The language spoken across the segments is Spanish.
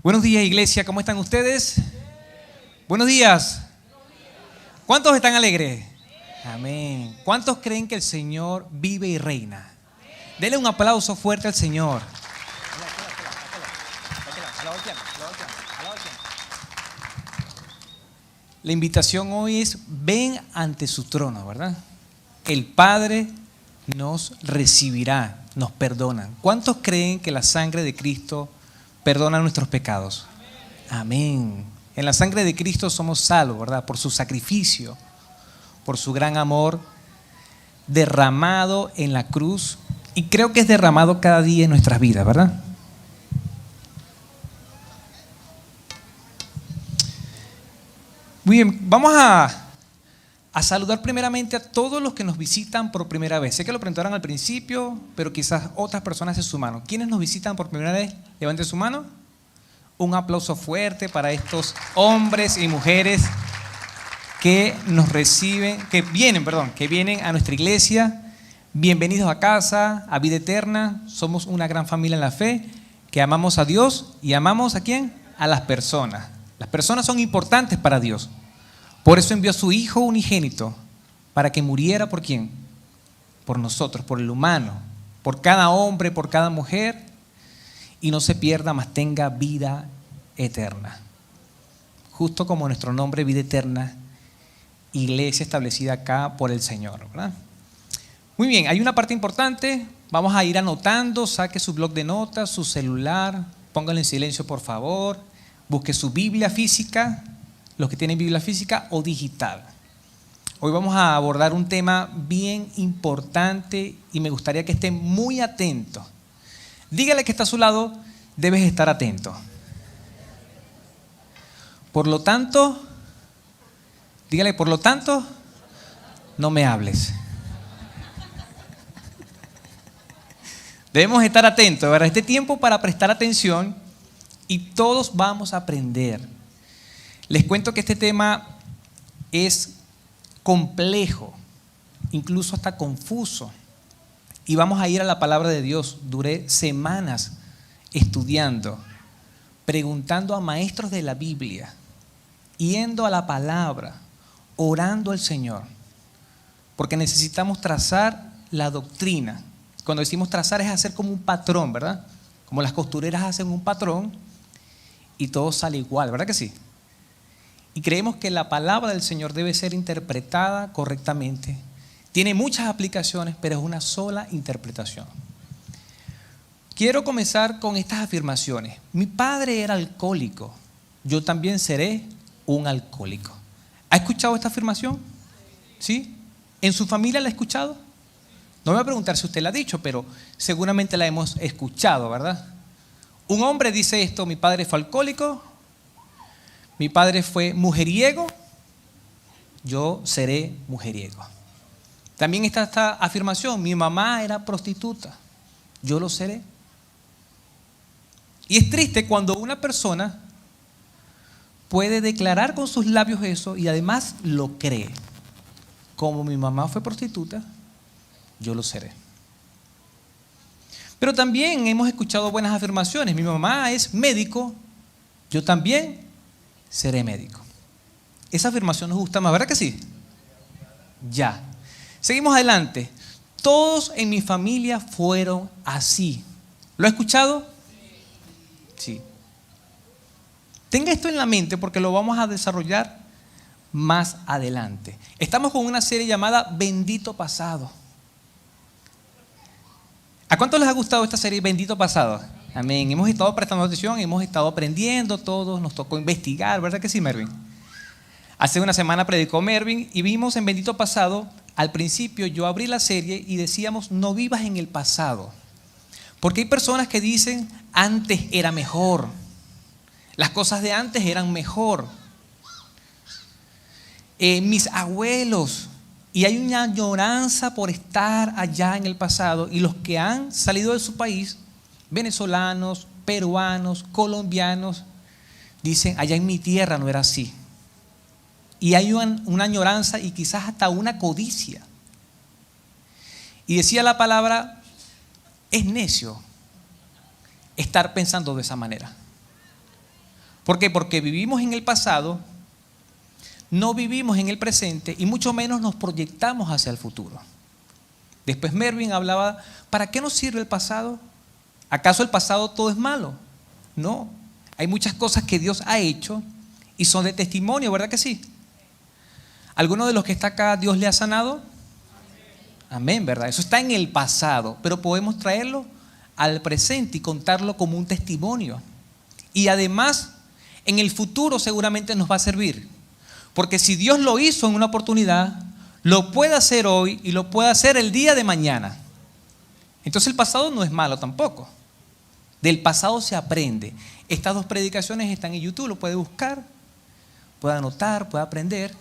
Buenos días, iglesia, ¿cómo están ustedes? Buenos días. ¿Cuántos están alegres? Amén. ¿Cuántos creen que el Señor vive y reina? Denle un aplauso fuerte al Señor. La invitación hoy es: ven ante su trono, ¿verdad? El Padre nos recibirá, nos perdona. ¿Cuántos creen que la sangre de Cristo perdona nuestros pecados? Amén. En la sangre de Cristo somos salvos, ¿verdad? Por su sacrificio, por su gran amor derramado en la cruz, y creo que es derramado cada día en nuestras vidas, ¿verdad? Muy bien, vamos a saludar primeramente a todos los que nos visitan por primera vez. Sé que lo preguntaron al principio, pero quizás otras personas se sumaron. ¿Quiénes nos visitan por primera vez? Levanten su mano. Un aplauso fuerte para estos hombres y mujeres que nos reciben, que vienen a nuestra iglesia. Bienvenidos a casa, a vida eterna. Somos una gran familia en la fe, que amamos a Dios y amamos ¿a quién? A las personas. Las personas son importantes para Dios. Por eso envió a su Hijo unigénito, para que muriera ¿por quién? Por nosotros, por el humano, por cada hombre, por cada mujer, y no se pierda, mas tenga vida eterna. Justo como nuestro nombre, vida eterna, iglesia establecida acá por el Señor, ¿verdad? Muy bien, hay una parte importante. Vamos a ir anotando. Saque su bloc de notas, su celular, póngalo en silencio por favor. Busque su Biblia física, los que tienen Biblia física o digital. Hoy vamos a abordar un tema bien importante y me gustaría que estén muy atentos. Dígale que está a su lado: debes estar atento. Por lo tanto, dígale, por lo tanto, no me hables. Debemos estar atentos, ¿verdad? Este tiempo para prestar atención y todos vamos a aprender. Les cuento que este tema es complejo, incluso hasta confuso. Y vamos a ir a la palabra de Dios. Duré semanas estudiando, preguntando a maestros de la Biblia, yendo a la palabra, orando al Señor, porque necesitamos trazar la doctrina. Cuando decimos trazar es hacer como un patrón, ¿verdad? Como las costureras hacen un patrón y todo sale igual, ¿verdad que sí? Y creemos que la palabra del Señor debe ser interpretada correctamente. Tiene muchas aplicaciones, pero es una sola interpretación. Quiero comenzar con estas afirmaciones. Mi padre era alcohólico, yo también seré un alcohólico. ¿Ha escuchado esta afirmación? ¿Sí? ¿En su familia la ha escuchado? No me voy a preguntar si usted la ha dicho, pero seguramente la hemos escuchado, ¿verdad? Un hombre dice esto: mi padre fue alcohólico, mi padre fue mujeriego, yo seré mujeriego. También está esta afirmación: mi mamá era prostituta, yo lo seré. Y es triste cuando una persona puede declarar con sus labios eso y además lo cree. Como mi mamá fue prostituta, yo lo seré. Pero también hemos escuchado buenas afirmaciones: mi mamá es médico, yo también seré médico. Esa afirmación nos gusta más, ¿verdad que sí? Ya. Seguimos adelante. Todos en mi familia fueron así. ¿Lo ha escuchado? Sí. Tenga esto en la mente porque lo vamos a desarrollar más adelante. Estamos con una serie llamada Bendito Pasado. ¿A cuántos les ha gustado esta serie Bendito Pasado? Amén. Hemos estado prestando atención, hemos estado aprendiendo todos, nos tocó investigar, ¿verdad que sí, Mervin? Hace una semana predicó Mervin y vimos en Bendito Pasado, al principio yo abrí la serie y decíamos: no vivas en el pasado. Porque hay personas que dicen: antes era mejor, las cosas de antes eran mejor. Mis abuelos. Y hay una añoranza por estar allá en el pasado. Y los que han salido de su país, venezolanos, peruanos, colombianos, dicen: allá en mi tierra no era así. Y hay una añoranza y quizás hasta una codicia. Y decía la palabra: es necio estar pensando de esa manera. ¿Por qué? Porque vivimos en el pasado, no vivimos en el presente y mucho menos nos proyectamos hacia el futuro. Después Mervin hablaba, ¿para qué nos sirve el pasado? ¿Acaso el pasado todo es malo? No, hay muchas cosas que Dios ha hecho y son de testimonio, ¿verdad que sí? ¿Alguno de los que está acá Dios le ha sanado? Amén, ¿verdad? Eso está en el pasado, pero podemos traerlo al presente y contarlo como un testimonio. Y además, en el futuro seguramente nos va a servir. Porque si Dios lo hizo en una oportunidad, lo puede hacer hoy y lo puede hacer el día de mañana. Entonces el pasado no es malo tampoco. Del pasado se aprende. Estas 2 predicaciones están en YouTube, lo puede buscar, puede anotar, puede aprender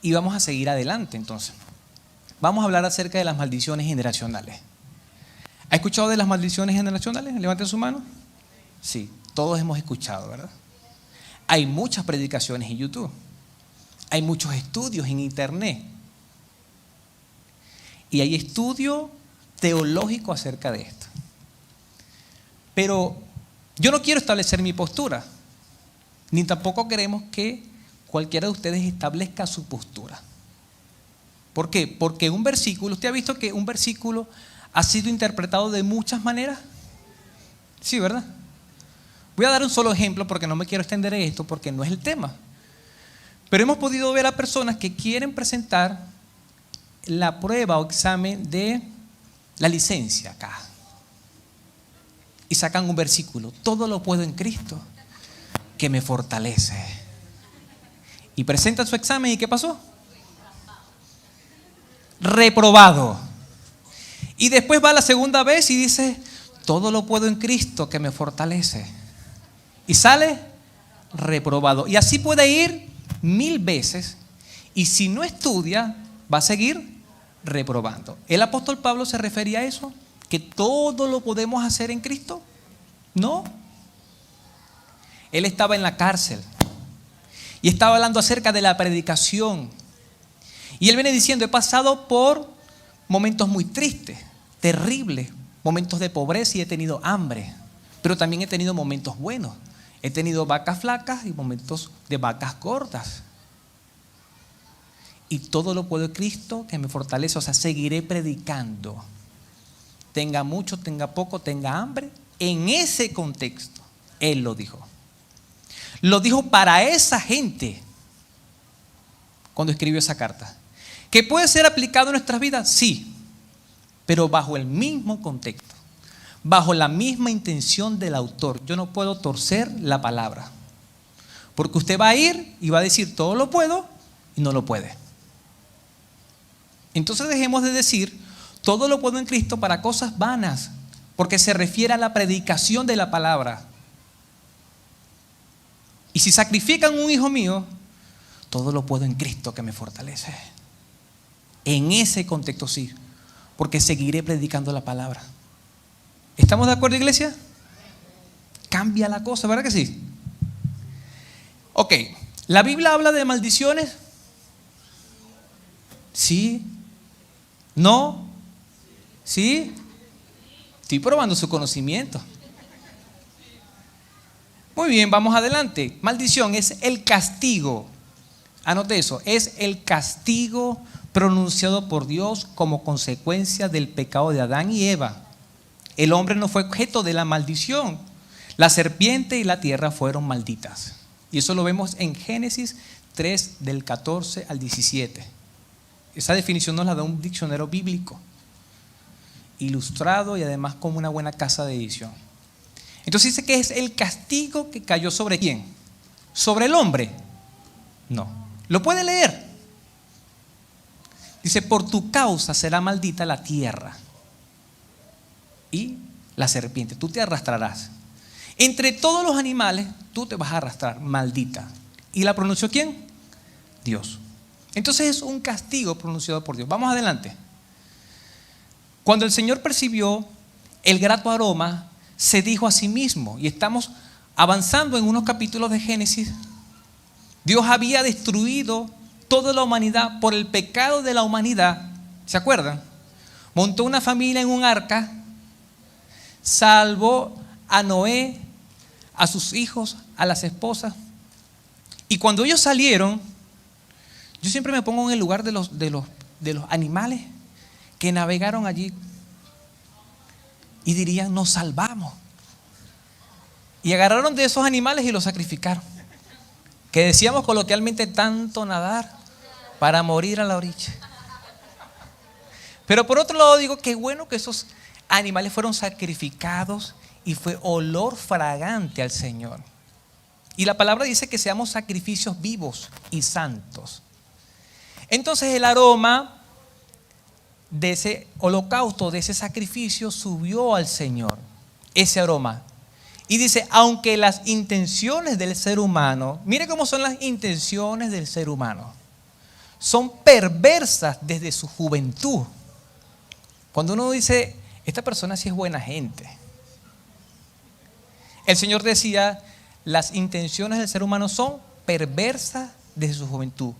y vamos a seguir adelante entonces. Vamos a hablar acerca de las maldiciones generacionales. ¿Ha escuchado de las maldiciones generacionales? Levanten su mano. Sí, todos hemos escuchado, ¿verdad? Hay muchas predicaciones en YouTube. Hay muchos estudios en internet. Y hay estudio teológico acerca de esto. Pero yo no quiero establecer mi postura, ni tampoco queremos que cualquiera de ustedes establezca su postura. ¿Por qué? Porque un versículo, ¿usted ha visto que un versículo ha sido interpretado de muchas maneras? Sí, ¿verdad? Voy a dar un solo ejemplo porque no me quiero extender en esto porque no es el tema. Pero hemos podido ver a personas que quieren presentar la prueba o examen de la licencia acá. Y sacan un versículo, todo lo puedo en Cristo que me fortalece. Y presentan su examen y ¿qué pasó? Reprobado. Y después va la segunda vez y dice, todo lo puedo en Cristo que me fortalece. Y sale reprobado. Y así puede ir 1000 veces. Y si no estudia, va a seguir reprobando. ¿El apóstol Pablo se refería a eso? ¿Que todo lo podemos hacer en Cristo? No. Él estaba en la cárcel y estaba hablando acerca de la predicación. Y él viene diciendo, he pasado por momentos muy tristes, terribles, momentos de pobreza y he tenido hambre. Pero también he tenido momentos buenos. He tenido vacas flacas y momentos de vacas gordas. Y todo lo puedo en Cristo que me fortalece. O sea, seguiré predicando. Tenga mucho, tenga poco, tenga hambre. En ese contexto, él lo dijo. Lo dijo para esa gente cuando escribió esa carta. ¿Que puede ser aplicado en nuestras vidas? Sí, pero bajo el mismo contexto, bajo la misma intención del autor. Yo no puedo torcer la palabra, porque usted va a ir y va a decir todo lo puedo y no lo puede. Entonces dejemos de decir todo lo puedo en Cristo para cosas vanas, porque se refiere a la predicación de la palabra. Y si sacrifican un hijo mío, todo lo puedo en Cristo que me fortalece. En ese contexto sí, porque seguiré predicando la palabra. ¿Estamos de acuerdo, iglesia? Cambia la cosa, ¿verdad que sí? Ok, ¿la Biblia habla de maldiciones? Sí. ¿No? ¿Sí? Estoy probando su conocimiento. Muy bien, vamos adelante. Maldición es el castigo. Anote eso, es el castigo pronunciado por Dios como consecuencia del pecado de Adán y Eva. El hombre no fue objeto de la maldición. La serpiente y la tierra fueron malditas. Y eso lo vemos en Génesis 3, del 14 al 17. Esa definición nos la da un diccionario bíblico, ilustrado y además con una buena casa de edición. Entonces dice que es el castigo que cayó ¿sobre quién? ¿Sobre el hombre? No. ¿Lo puede leer? Dice, por tu causa será maldita la tierra y la serpiente. Tú te arrastrarás. Entre todos los animales, tú te vas a arrastrar, maldita. ¿Y la pronunció quién? Dios. Entonces es un castigo pronunciado por Dios. Vamos adelante. Cuando el Señor percibió el grato aroma, se dijo a sí mismo, y estamos avanzando en unos capítulos de Génesis, Dios había destruido toda la humanidad por el pecado de la humanidad. ¿Se acuerdan? Montó una familia en un arca, salvó a Noé, a sus hijos, a las esposas. Y cuando ellos salieron, yo siempre me pongo en el lugar de los animales que navegaron allí y dirían, nos salvamos. Y agarraron de esos animales y los sacrificaron. Que decíamos coloquialmente, tanto nadar para morir a la orilla. Pero por otro lado digo, qué bueno que esos animales fueron sacrificados y fue olor fragante al Señor. Y la palabra dice que seamos sacrificios vivos y santos. Entonces el aroma de ese holocausto, de ese sacrificio, subió al Señor, ese aroma. Y dice, aunque las intenciones del ser humano, mire cómo son las intenciones del ser humano, son perversas desde su juventud. Cuando uno dice, esta persona sí es buena gente. El Señor decía, las intenciones del ser humano son perversas desde su juventud.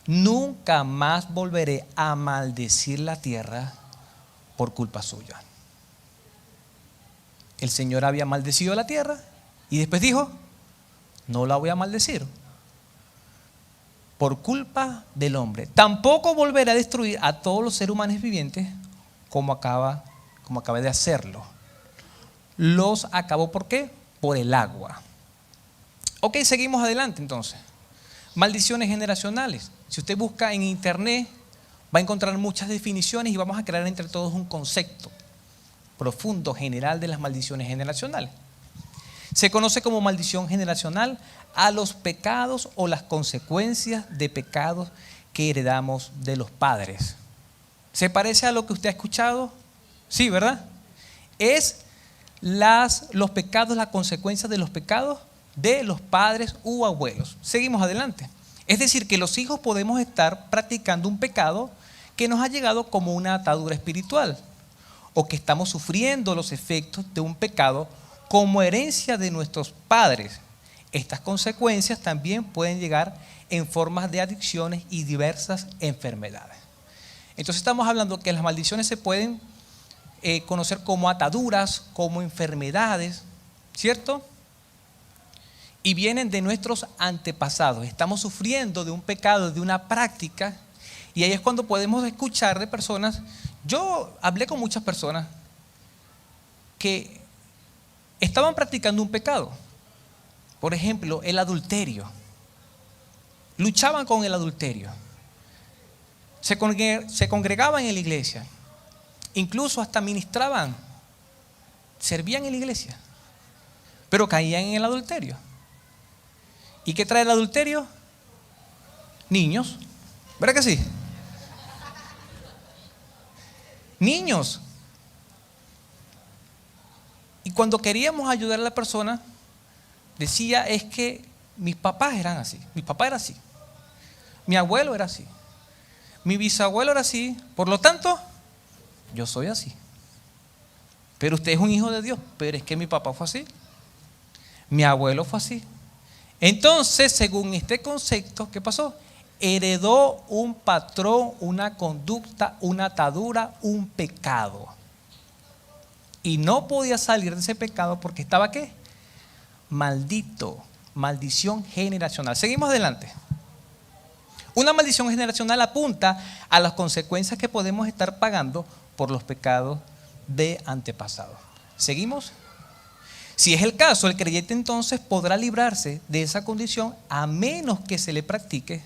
Nunca más volveré a maldecir la tierra por culpa suya. El Señor había maldecido la tierra y después dijo, no la voy a maldecir por culpa del hombre. Tampoco volveré a destruir a todos los seres humanos vivientes como acaba de hacerlo. Los acabó, ¿por qué? Por el agua. Ok, seguimos adelante entonces. Maldiciones generacionales. Si usted busca en internet, va a encontrar muchas definiciones y vamos a crear entre todos un concepto profundo, general de las maldiciones generacionales. Se conoce como maldición generacional a los pecados o las consecuencias de pecados que heredamos de los padres. ¿Se parece a lo que usted ha escuchado? Sí, ¿verdad? Es los pecados, las consecuencias de los pecados de los padres u abuelos. Seguimos adelante. Es decir, que los hijos podemos estar practicando un pecado que nos ha llegado como una atadura espiritual, o que estamos sufriendo los efectos de un pecado como herencia de nuestros padres. Estas consecuencias también pueden llegar en formas de adicciones y diversas enfermedades. Entonces estamos hablando que las maldiciones se pueden conocer como ataduras, como enfermedades, ¿cierto? Y vienen de nuestros antepasados. Estamos sufriendo de un pecado, de una práctica, y ahí es cuando podemos escuchar de personas. Yo hablé con muchas personas que estaban practicando un pecado. Por ejemplo, el adulterio. Luchaban con el adulterio. Se congregaban en la iglesia. Incluso hasta ministraban. Servían en la iglesia. Pero caían en el adulterio. ¿Y qué trae el adulterio? Niños. ¿Verdad que sí? Niños. Y cuando queríamos ayudar a la persona, decía, es que mis papás eran así, mi papá era así, mi abuelo era así, mi bisabuelo era así, por lo tanto, yo soy así. Pero usted es un hijo de Dios, pero es que mi papá fue así, mi abuelo fue así. Entonces, según este concepto, ¿qué pasó? Heredó un patrón, una conducta, una atadura, un pecado. Y no podía salir de ese pecado porque estaba ¿qué? Maldito, maldición generacional. Seguimos adelante. Una maldición generacional apunta a las consecuencias que podemos estar pagando por los pecados de antepasados. ¿Seguimos? Si es el caso, el creyente entonces podrá librarse de esa condición a menos que se le practique.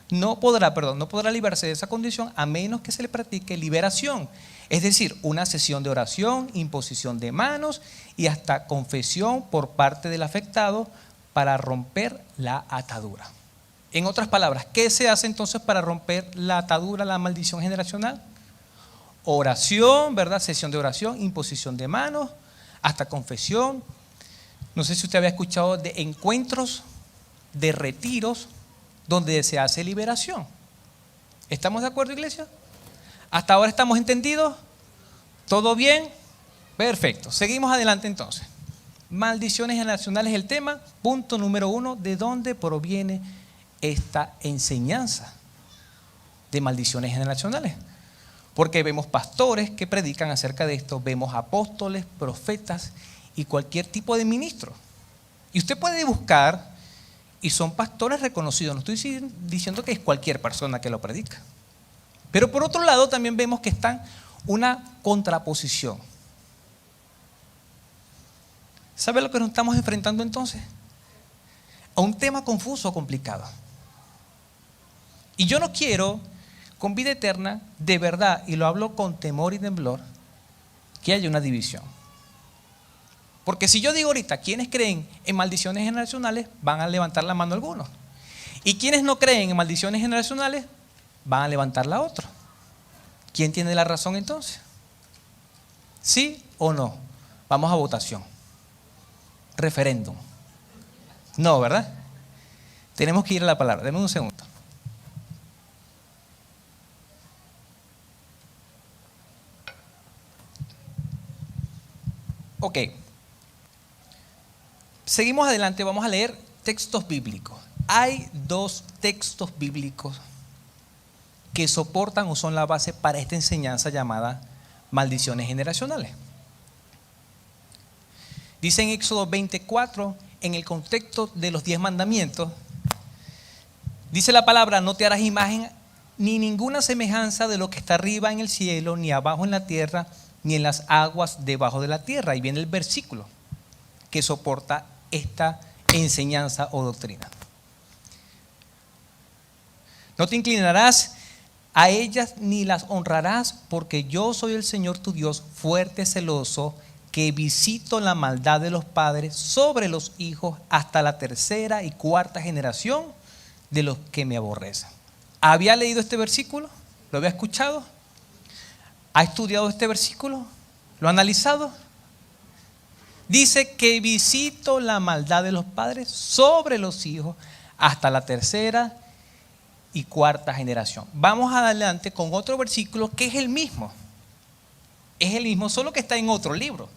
No podrá librarse de esa condición a menos que se le practique liberación. Es decir, una sesión de oración, imposición de manos y hasta confesión por parte del afectado para romper la atadura. En otras palabras, ¿qué se hace entonces para romper la atadura, la maldición generacional? Oración, ¿verdad? Sesión de oración, imposición de manos, hasta confesión. No sé si usted había escuchado de encuentros, de retiros, donde se hace liberación. ¿Estamos de acuerdo, iglesia? ¿Hasta ahora estamos entendidos? ¿Todo bien? Perfecto. Seguimos adelante entonces. Maldiciones generacionales es el tema. Punto número 1. ¿De dónde proviene esta enseñanza de maldiciones generacionales? Porque vemos pastores que predican acerca de esto, vemos apóstoles, profetas y cualquier tipo de ministro. Y usted puede buscar, y son pastores reconocidos, no estoy diciendo que es cualquier persona que lo predica. Pero por otro lado también vemos que está una contraposición. ¿Sabe lo que nos estamos enfrentando entonces? A un tema confuso, complicado. Y yo no quiero, con vida eterna, de verdad, y lo hablo con temor y temblor, que haya una división. Porque si yo digo ahorita, quienes creen en maldiciones generacionales, van a levantar la mano algunos. Y quienes no creen en maldiciones generacionales, van a levantar la otra. ¿Quién tiene la razón entonces? ¿Sí o no? Vamos a votación. Referéndum. No, ¿verdad? Tenemos que ir a la palabra. Deme un segundo. Ok. Seguimos adelante, vamos a leer textos bíblicos. Hay dos textos bíblicos que soportan o son la base para esta enseñanza llamada maldiciones generacionales. Dice en Éxodo 24, en el contexto de los 10 mandamientos, dice la palabra: no te harás imagen ni ninguna semejanza de lo que está arriba en el cielo, ni abajo en la tierra, ni en las aguas debajo de la tierra. Y viene el versículo que soporta esta enseñanza o doctrina. No te inclinarás a ellas ni las honrarás, porque yo soy el Señor tu Dios, fuerte, celoso, que visito la maldad de los padres sobre los hijos hasta la tercera y cuarta generación de los que me aborrecen. ¿Había leído este versículo? ¿Lo había escuchado? ¿Ha estudiado este versículo? ¿Lo ha analizado? Dice que visito la maldad de los padres sobre los hijos hasta la tercera y cuarta generación. Vamos adelante con otro versículo que es el mismo. Es el mismo, solo que está en otro libro.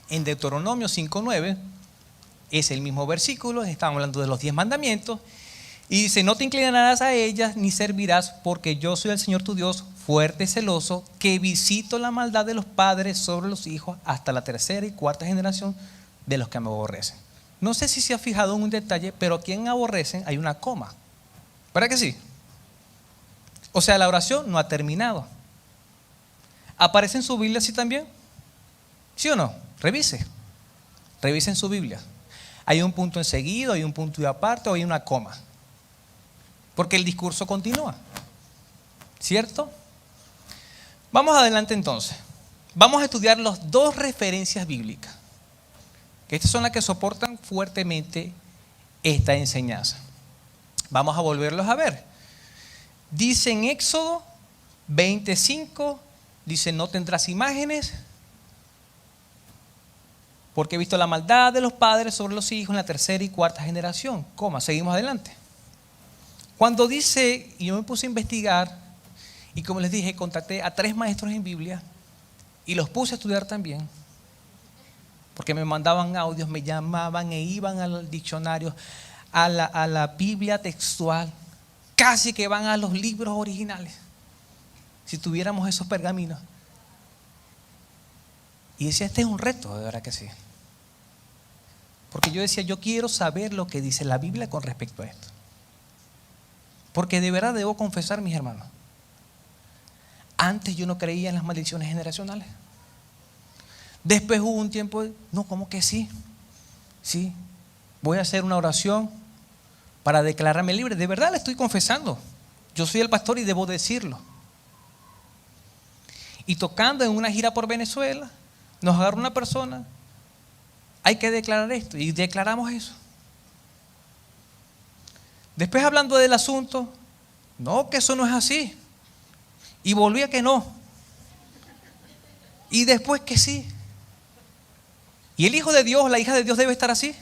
En Deuteronomio 5:9 es el mismo versículo, estamos hablando de los 10 mandamientos. Y dice: no te inclinarás a ellas ni servirás, porque yo soy el Señor tu Dios, fuerte y celoso, que visito la maldad de los padres sobre los hijos hasta la tercera y cuarta generación de los que me aborrecen. No sé si se ha fijado en un detalle, pero aquí en aborrecen hay una coma. ¿Verdad que sí? O sea, la oración no ha terminado. ¿Aparece en su Biblia así también? ¿Sí o no? Revise en su Biblia. Hay un punto enseguido, hay un punto y aparte, o hay una coma. Porque el discurso continúa. ¿Cierto? Vamos adelante entonces. Vamos a estudiar las dos referencias bíblicas, que estas son las que soportan fuertemente esta enseñanza. Vamos a volverlos a ver. Dice en Éxodo 25, dice: no tendrás imágenes, porque he visto la maldad de los padres sobre los hijos en la tercera y cuarta generación. Seguimos adelante. Cuando dice, y yo me puse a investigar, y como les dije, contacté a 3 maestros en Biblia, y los puse a estudiar también, porque me mandaban audios, me llamaban e iban al diccionario, a la Biblia textual, casi que van a los libros originales, si tuviéramos esos pergaminos. Y decía, este es un reto, de verdad que sí. Porque yo decía, yo quiero saber lo que dice la Biblia con respecto a esto. Porque de verdad debo confesar, mis hermanos, antes yo no creía en las maldiciones generacionales. Después hubo un tiempo, no, ¿cómo que sí? Sí, voy a hacer una oración para declararme libre. De verdad le estoy confesando. Yo soy el pastor y debo decirlo. Y tocando en una gira por Venezuela, nos agarra una persona, hay que declarar esto, y declaramos eso. Después, hablando del asunto, no, que eso no es así, y volví a que no, y después que sí. Y el hijo de Dios, la hija de Dios debe estar así.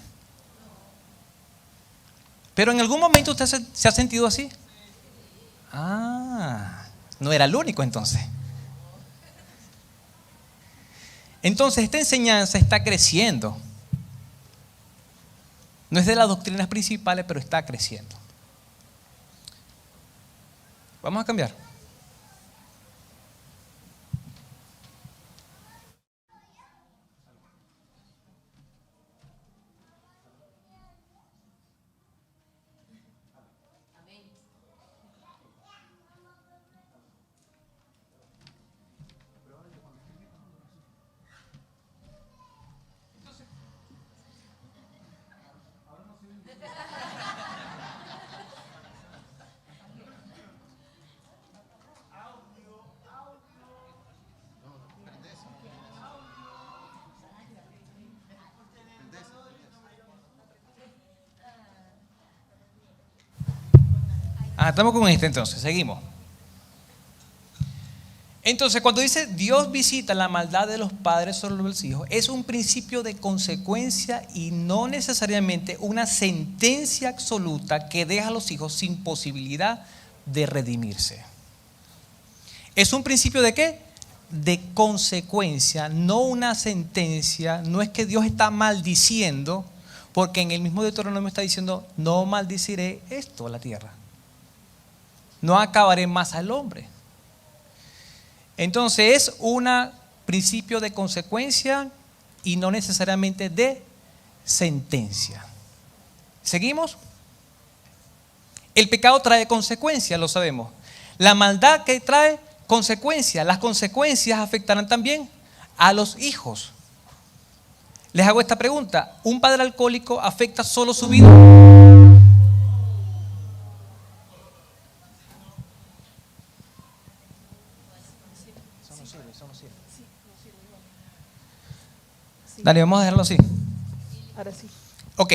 Pero en algún momento usted se ha sentido así. No era el único entonces. Entonces esta enseñanza está creciendo. No es de las doctrinas principales, pero está creciendo. Vamos a cambiar. Estamos con este entonces, seguimos. Entonces, cuando dice Dios visita la maldad de los padres sobre los hijos, es un principio de consecuencia y no necesariamente una sentencia absoluta que deja a los hijos sin posibilidad de redimirse. ¿Es un principio de qué? De consecuencia, no una sentencia. No es que Dios está maldiciendo, porque en el mismo Deuteronomio está diciendo: no maldiciré esto a la tierra, no acabaré más al hombre. Entonces es un principio de consecuencia y no necesariamente de sentencia. ¿Seguimos? El pecado trae consecuencias, lo sabemos. La maldad que trae consecuencias. Las consecuencias afectarán también a los hijos. Les hago esta pregunta: ¿un padre alcohólico afecta solo su vida? Dale, vamos a dejarlo así. Ahora sí. Ok.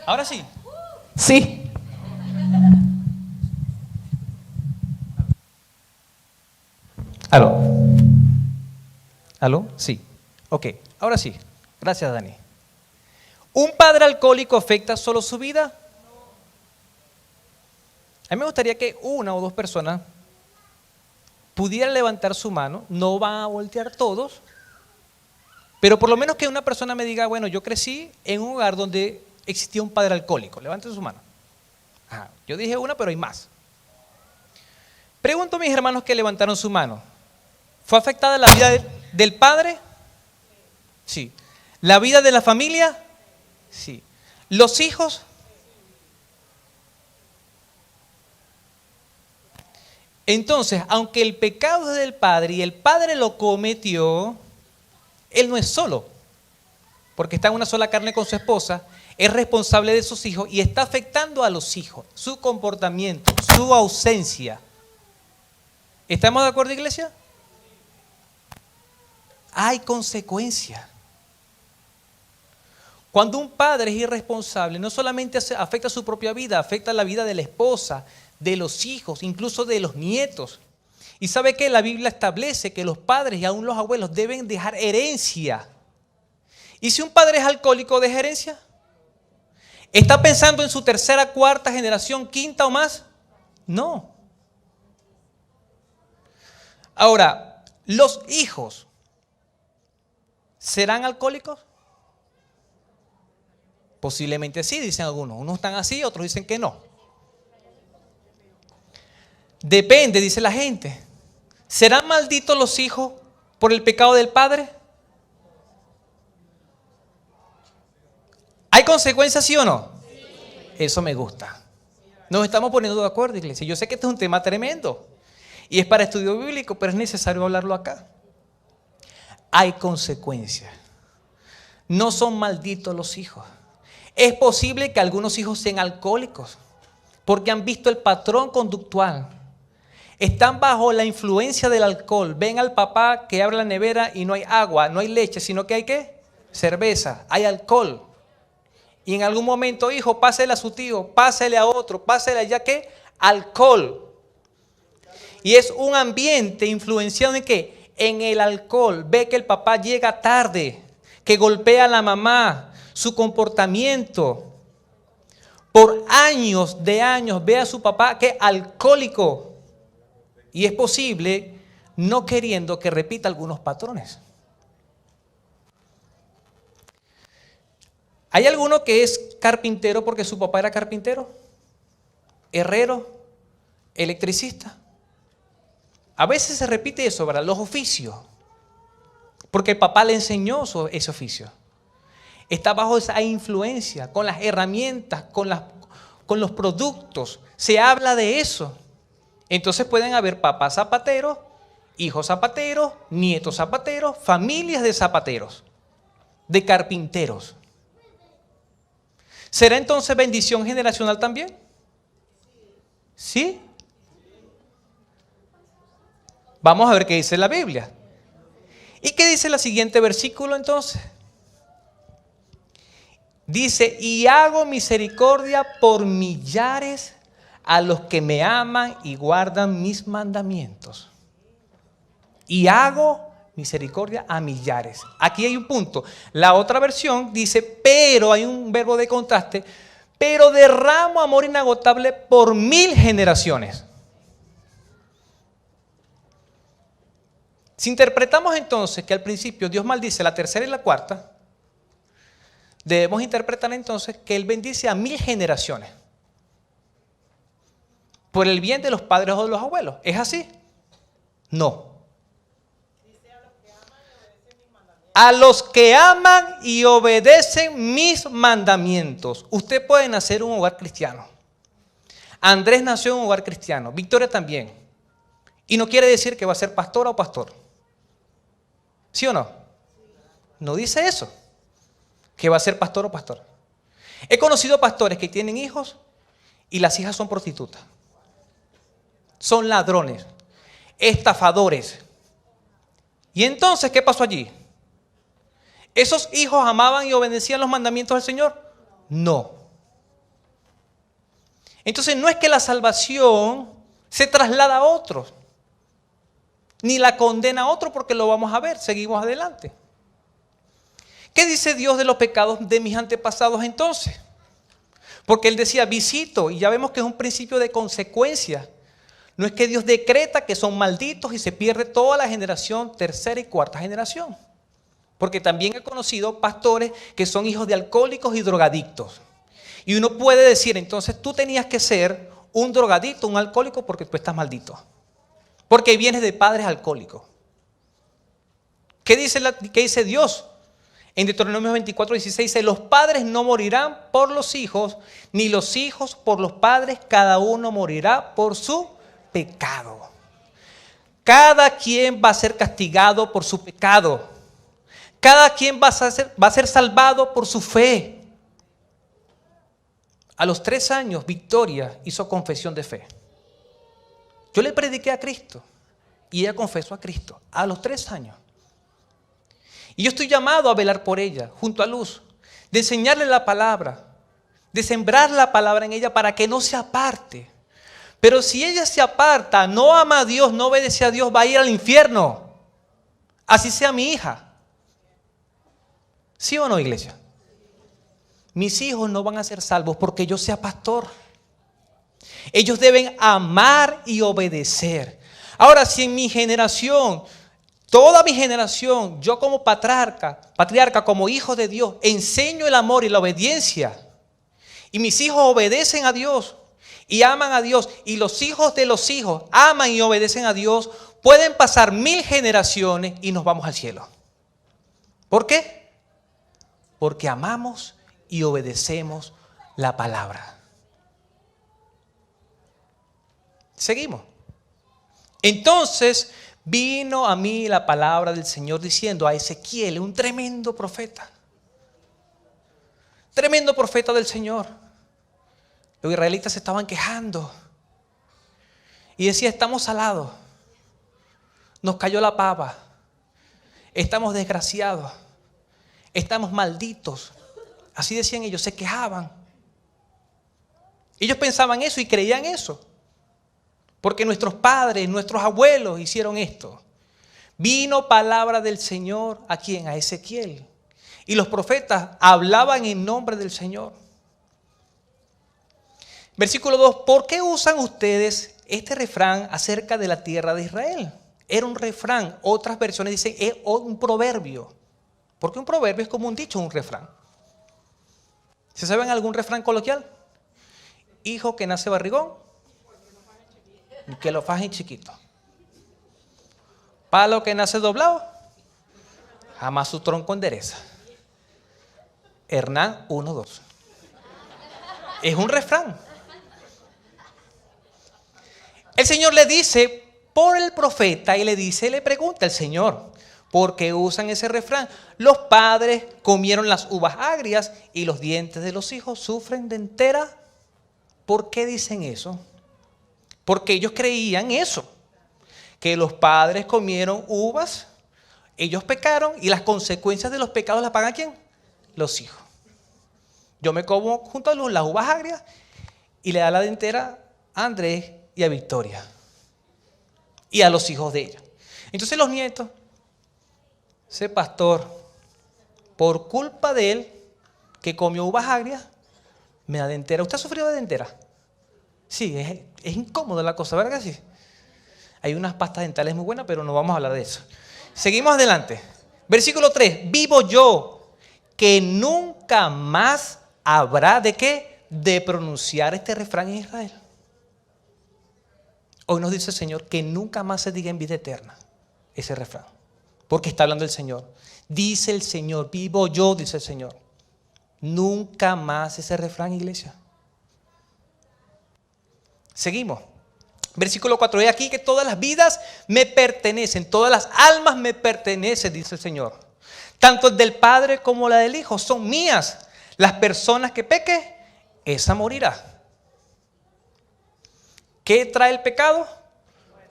Ahora sí. Sí. ¿Aló? ¿Aló? Sí. Ok, ahora sí. Gracias, Dani. ¿Un padre alcohólico afecta solo su vida? A mí me gustaría que una o dos personas pudieran levantar su mano. No van a voltear todos, pero por lo menos que una persona me diga: bueno, yo crecí en un hogar donde existía un padre alcohólico. Levanten su mano. Yo dije una, pero hay más. Pregunto a mis hermanos que levantaron su mano: ¿fue afectada la vida del padre? Sí. ¿La vida de la familia? Sí. ¿Los hijos? Entonces, aunque el pecado es del padre y el padre lo cometió, él no es solo, porque está en una sola carne con su esposa, es responsable de sus hijos y está afectando a los hijos, su comportamiento, su ausencia. ¿Estamos de acuerdo, iglesia? Hay consecuencias. Cuando un padre es irresponsable, no solamente afecta su propia vida, afecta la vida de la esposa, de los hijos, incluso de los nietos. Y sabe que la Biblia establece que los padres y aún los abuelos deben dejar herencia. ¿Y si un padre es alcohólico, deja herencia? ¿Está pensando en su tercera, cuarta generación, quinta o más? No. Ahora, ¿los hijos serán alcohólicos? Posiblemente sí, dicen algunos. Unos están así, otros dicen que no. Depende, dice la gente. ¿Serán malditos los hijos por el pecado del padre? ¿Hay consecuencias, sí o no? Sí. Eso me gusta. Nos estamos poniendo de acuerdo, iglesia. Yo sé que este es un tema tremendo y es para estudio bíblico, pero es necesario hablarlo acá. Hay consecuencias. No son malditos los hijos. Es posible que algunos hijos sean alcohólicos porque han visto el patrón conductual. Están bajo la influencia del alcohol. Ven al papá que abre la nevera y no hay agua, no hay leche, sino que hay ¿qué? Cerveza, hay alcohol. Y en algún momento: hijo, pásele a su tío, pásele a otro, pásele allá, ¿qué? Alcohol. Y es un ambiente influenciado en ¿qué? En el alcohol. Ve que el papá llega tarde, que golpea a la mamá, su comportamiento. Por años de años ve a su papá que alcohólico. Y es posible, no queriendo, que repita algunos patrones. ¿Hay alguno que es carpintero porque su papá era carpintero? ¿Herrero? ¿Electricista? A veces se repite eso, ¿verdad? Los oficios. Porque el papá le enseñó ese oficio. Está bajo esa influencia, con las herramientas, con los productos. Se habla de eso. Entonces pueden haber papás zapateros, hijos zapateros, nietos zapateros, familias de zapateros, de carpinteros. ¿Será entonces bendición generacional también? ¿Sí? Vamos a ver qué dice la Biblia. ¿Y qué dice el siguiente versículo entonces? Dice: y hago misericordia por millares a los que me aman y guardan mis mandamientos. Y hago misericordia a millares. Aquí hay un punto. La otra versión dice, pero, hay un verbo de contraste, pero derramo amor inagotable por 1000 generaciones. Si interpretamos entonces que al principio Dios maldice la tercera y la cuarta, debemos interpretar entonces que Él bendice a 1000 generaciones. Por el bien de los padres o de los abuelos. ¿Es así? No. A los que aman y obedecen mis mandamientos. Usted puede nacer en un hogar cristiano. Andrés nació en un hogar cristiano. Victoria también. Y no quiere decir que va a ser pastora o pastor. ¿Sí o no? No dice eso. Que va a ser pastor o pastora. He conocido pastores que tienen hijos y las hijas son prostitutas. Son ladrones, estafadores. ¿Y entonces qué pasó allí? ¿Esos hijos amaban y obedecían los mandamientos del Señor? No. Entonces no es que la salvación se traslada a otros, ni la condena a otro, porque lo vamos a ver, seguimos adelante. ¿Qué dice Dios de los pecados de mis antepasados entonces? Porque Él decía, visito, y ya vemos que es un principio de consecuencia. No es que Dios decreta que son malditos y se pierde toda la generación, tercera y cuarta generación. Porque también he conocido pastores que son hijos de alcohólicos y drogadictos. Y uno puede decir, entonces tú tenías que ser un drogadicto, un alcohólico, porque tú estás maldito. Porque vienes de padres alcohólicos. ¿Qué dice Dios? En Deuteronomio 24:16 dice, los padres no morirán por los hijos, ni los hijos por los padres, cada uno morirá por su pecado. Cada quien va a ser castigado por su pecado. Cada quien va a ser salvado por su fe. A los 3 años, Victoria hizo confesión de fe. Yo le prediqué a Cristo y ella confesó a Cristo a los 3 años. Y yo estoy llamado a velar por ella, junto a Luz, de enseñarle la palabra, de sembrar la palabra en ella para que no se aparte. Pero si ella se aparta, no ama a Dios, no obedece a Dios, va a ir al infierno. Así sea mi hija. ¿Sí o no, iglesia? Mis hijos no van a ser salvos porque yo sea pastor. Ellos deben amar y obedecer. Ahora, si en mi generación, toda mi generación, yo como patriarca, como hijo de Dios, enseño el amor y la obediencia, y mis hijos obedecen a Dios y aman a Dios, y los hijos de los hijos aman y obedecen a Dios, pueden pasar 1000 generaciones y nos vamos al cielo. ¿Por qué? Porque amamos y obedecemos la palabra. Seguimos. Entonces vino a mí la palabra del Señor diciendo a Ezequiel, un tremendo profeta del Señor. Los israelitas se estaban quejando y decía, estamos salados, nos cayó la pava, estamos desgraciados, estamos malditos. Así decían ellos, se quejaban. Ellos pensaban eso y creían eso. Porque nuestros padres, nuestros abuelos hicieron esto. Vino palabra del Señor, ¿a quién? A Ezequiel. Y los profetas hablaban en nombre del Señor. Versículo 2, ¿por qué usan ustedes este refrán acerca de la tierra de Israel? Era un refrán, otras versiones dicen es un proverbio. Porque un proverbio es como un dicho, un refrán. ¿Se saben algún refrán coloquial? Hijo que nace barrigón, que lo fajen chiquito. Palo que nace doblado, jamás su tronco endereza. Hernán 1:2. Es un refrán. El Señor le dice por el profeta y le pregunta al Señor, ¿por qué usan ese refrán? Los padres comieron las uvas agrias y los dientes de los hijos sufren de entera. ¿Por qué dicen eso? Porque ellos creían eso, que los padres comieron uvas, ellos pecaron y las consecuencias de los pecados las pagan ¿quién? Los hijos. Yo me como junto a Luz las uvas agrias y le da la dentera a Andrés y a Victoria. Y a los hijos de ella. Entonces los nietos, ese pastor, por culpa de él, que comió uvas agrias, me da dentera. ¿Usted ha sufrido de dentera? Sí, es incómodo la cosa, ¿verdad que sí? Hay unas pastas dentales muy buenas, pero no vamos a hablar de eso. Seguimos adelante. Versículo 3. Vivo yo, que nunca más habrá de qué, de pronunciar este refrán en Israel. Hoy nos dice el Señor que nunca más se diga en vida eterna ese refrán. Porque está hablando el Señor. Dice el Señor, vivo yo, dice el Señor. Nunca más ese refrán, iglesia. Seguimos. Versículo 4. He aquí que todas las vidas me pertenecen, todas las almas me pertenecen, dice el Señor. Tanto el del Padre como la del Hijo son mías. Las personas que peque, esa morirá. ¿Qué trae el pecado?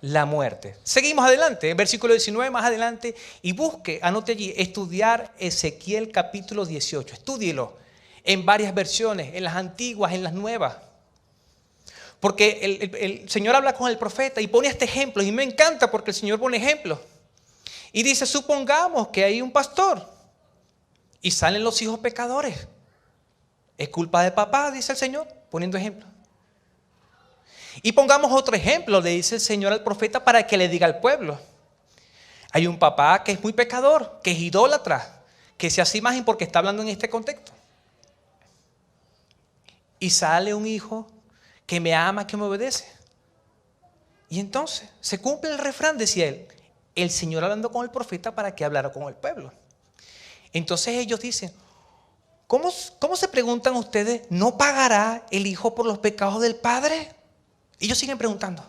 La muerte. Seguimos adelante, versículo 19 más adelante, y busque, anote allí, estudiar Ezequiel capítulo 18. Estúdielo en varias versiones, en las antiguas, en las nuevas. Porque el Señor habla con el profeta y pone este ejemplo, y me encanta porque el Señor pone ejemplos. Y dice, supongamos que hay un pastor y salen los hijos pecadores. Es culpa de papá, dice el Señor, poniendo ejemplo. Y pongamos otro ejemplo, le dice el Señor al profeta para que le diga al pueblo. Hay un papá que es muy pecador, que es idólatra, que se hace imagen porque está hablando en este contexto. Y sale un hijo que me ama, que me obedece. Y entonces se cumple el refrán, decía él, el Señor hablando con el profeta para que hablara con el pueblo. Entonces ellos dicen, ¿cómo se preguntan ustedes, no pagará el hijo por los pecados del padre? Y ellos siguen preguntando.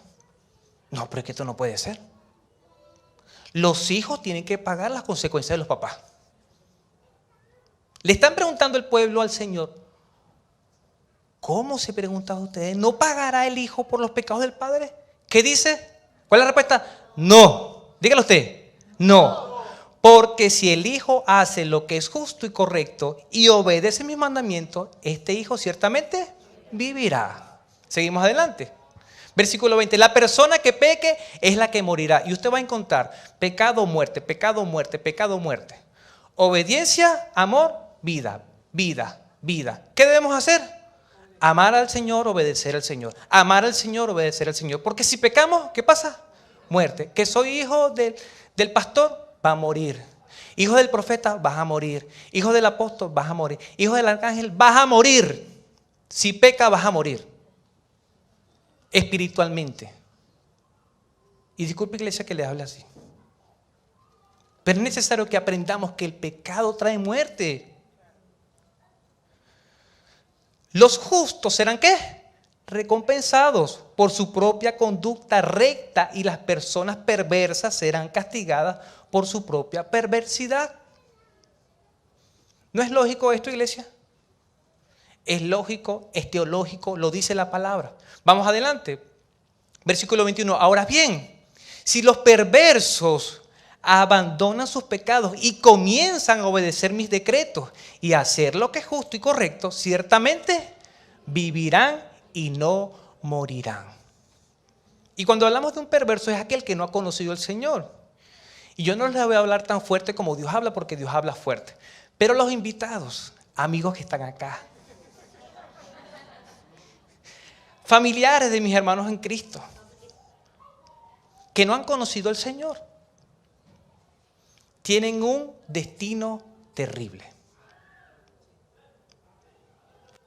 No, pero es que esto no puede ser. Los hijos tienen que pagar las consecuencias de los papás. Le están preguntando el pueblo al Señor, ¿cómo se preguntan ustedes? ¿No pagará el hijo por los pecados del padre? ¿Qué dice? ¿Cuál es la respuesta? No. Dígalo usted. No. Porque si el hijo hace lo que es justo y correcto y obedece mis mandamientos, este hijo ciertamente vivirá. Seguimos adelante. Versículo 20. La persona que peque es la que morirá. Y usted va a encontrar pecado, muerte, pecado, muerte, pecado, muerte. Obediencia, amor, vida, vida, vida. ¿Qué debemos hacer? Amar al Señor, obedecer al Señor. Amar al Señor, obedecer al Señor. Porque si pecamos, ¿qué pasa? Muerte. Que soy hijo del pastor, va a morir. Hijo del profeta, vas a morir. Hijo del apóstol, vas a morir. Hijo del arcángel, vas a morir. Si peca, vas a morir. Espiritualmente. Y disculpe, iglesia, que le hable así. Pero es necesario que aprendamos que el pecado trae muerte. Los justos serán ¿qué? Recompensados por su propia conducta recta, y las personas perversas serán castigadas por su propia perversidad. ¿No es lógico esto, iglesia? Es lógico, es teológico, lo dice la palabra. Vamos adelante. Versículo 21. Ahora bien, si los perversos abandonan sus pecados y comienzan a obedecer mis decretos y a hacer lo que es justo y correcto, ciertamente vivirán y no morirán. Y cuando hablamos de un perverso es aquel que no ha conocido al Señor. Y yo no les voy a hablar tan fuerte como Dios habla, porque Dios habla fuerte. Pero los invitados, amigos que están acá, familiares de mis hermanos en Cristo, que no han conocido al Señor, tienen un destino terrible.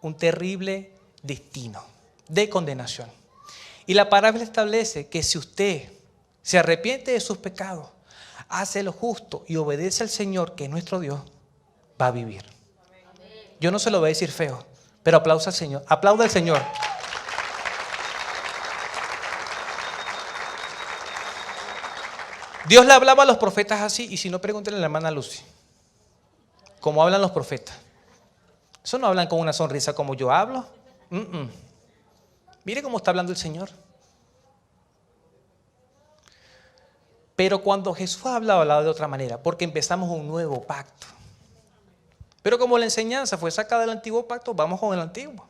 Un terrible destino de condenación. Y la palabra establece que si usted se arrepiente de sus pecados, hace lo justo y obedece al Señor, que es nuestro Dios, va a vivir. Yo no se lo voy a decir feo, pero aplauda al Señor. Aplauda al Señor. Dios le hablaba a los profetas así, y si no, pregúntenle a la hermana Lucy cómo hablan los profetas. Eso no hablan con una sonrisa como yo hablo. Mire cómo está hablando el Señor. Pero cuando Jesús hablaba de otra manera, porque empezamos un nuevo pacto. Pero como la enseñanza fue sacada del antiguo pacto, vamos con el antiguo.